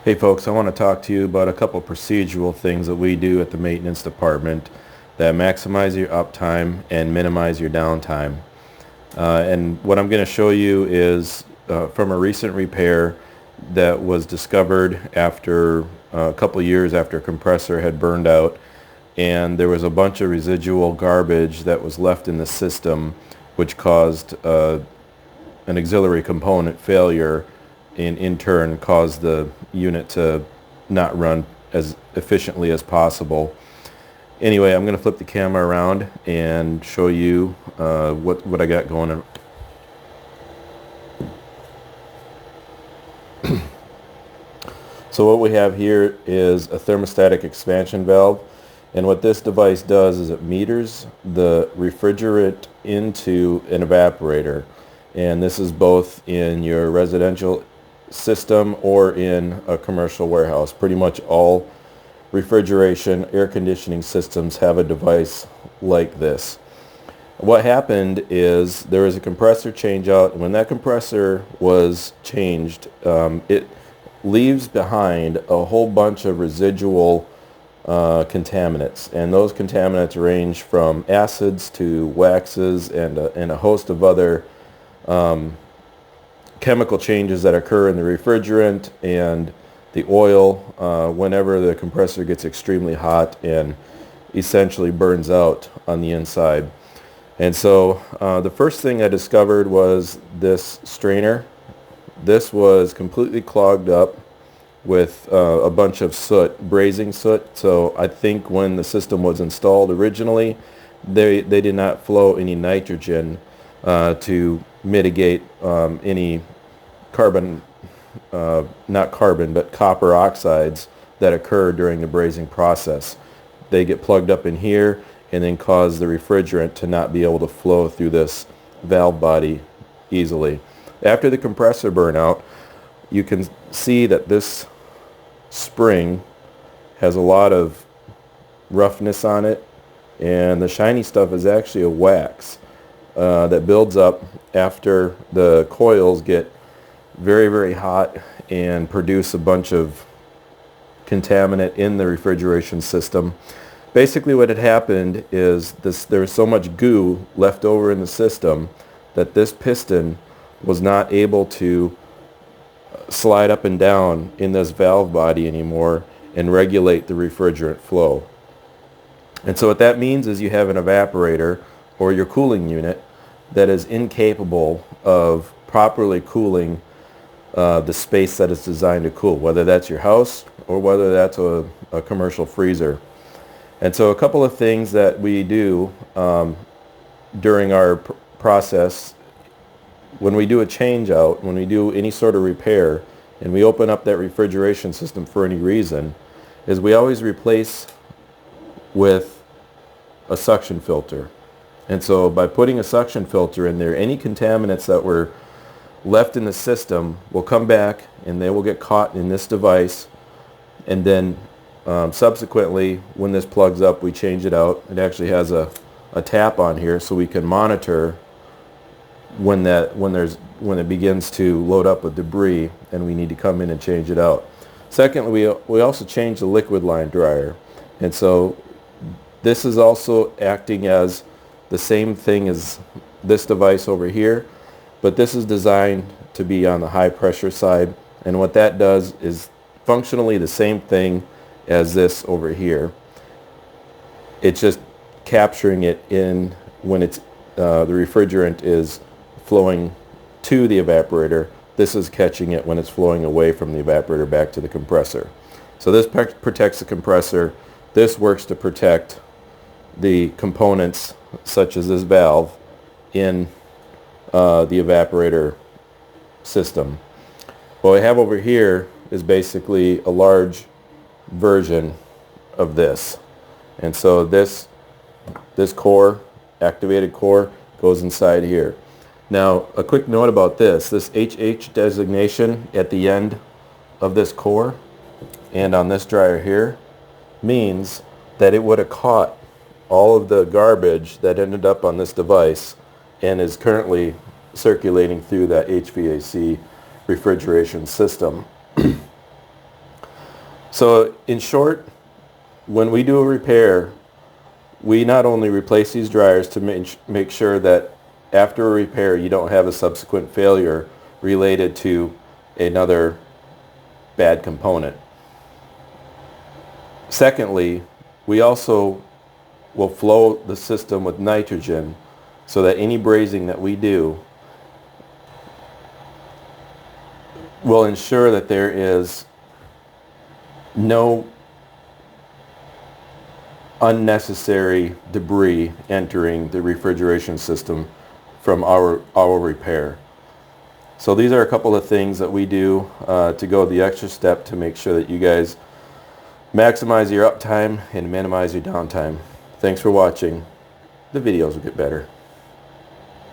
Hey folks, I want to talk to you about a couple procedural things that we do at the maintenance department that maximize your uptime and minimize your downtime. And what I'm going to show you is from a recent repair that was discovered after a couple years after a compressor had burned out, and there was a bunch of residual garbage that was left in the system which caused an auxiliary component failure and in turn caused the unit to not run as efficiently as possible. Anyway, I'm going to flip the camera around and show you what I got going on. So what we have here is a thermostatic expansion valve, and what this device does is it meters the refrigerant into an evaporator, and this is both in your residential system or in a commercial warehouse. Pretty much all refrigeration air conditioning systems have a device like this. What happened is there was a compressor change out. When that compressor was changed, it leaves behind a whole bunch of residual contaminants, and those contaminants range from acids to waxes and a host of other chemical changes that occur in the refrigerant and the oil whenever the compressor gets extremely hot and essentially burns out on the inside. And so the first thing I discovered was this strainer. This was completely clogged up with a bunch of soot, brazing soot. So I think when the system was installed originally, they did not flow any nitrogen to mitigate any carbon, not carbon, but copper oxides that occur during the brazing process. They get plugged up in here and then cause the refrigerant to not be able to flow through this valve body easily. After the compressor burnout, you can see that this spring has a lot of roughness on it, and the shiny stuff is actually a wax that builds up after the coils get very, very hot and produce a bunch of contaminant in the refrigeration system. Basically what had happened is there was so much goo left over in the system that this piston was not able to slide up and down in this valve body anymore and regulate the refrigerant flow. And so what that means is you have an evaporator or your cooling unit that is incapable of properly cooling the space that it's designed to cool, whether that's your house or whether that's a commercial freezer. And so a couple of things that we do during our process, when we do a change out, when we do any sort of repair, and we open up that refrigeration system for any reason, is we always replace with a suction filter. And so by putting a suction filter in there, any contaminants that were left in the system will come back and they will get caught in this device, and then subsequently when this plugs up we change it out. It actually has a tap on here so we can monitor when it begins to load up with debris and we need to come in and change it out. Secondly, we also change the liquid line dryer, and so this is also acting as the same thing as this device over here, but this is designed to be on the high pressure side, and what that does is functionally the same thing as this over here. It's just capturing it in when it's the refrigerant is flowing to the evaporator. This is catching it when it's flowing away from the evaporator back to the compressor. So this protects the compressor. This works to protect the components such as this valve in the evaporator system. What we have over here is basically a large version of this. And so this core, activated core, goes inside here. Now, a quick note about this HH designation at the end of this core and on this dryer here means that it would have caught all of the garbage that ended up on this device and is currently circulating through that HVAC refrigeration system. So in short, when we do a repair, we not only replace these dryers to make sure that after a repair you don't have a subsequent failure related to another bad component. Secondly, we also will flow the system with nitrogen so that any brazing that we do will ensure that there is no unnecessary debris entering the refrigeration system from our repair. So these are a couple of things that we do to go the extra step to make sure that you guys maximize your uptime and minimize your downtime. Thanks for watching. The videos will get better.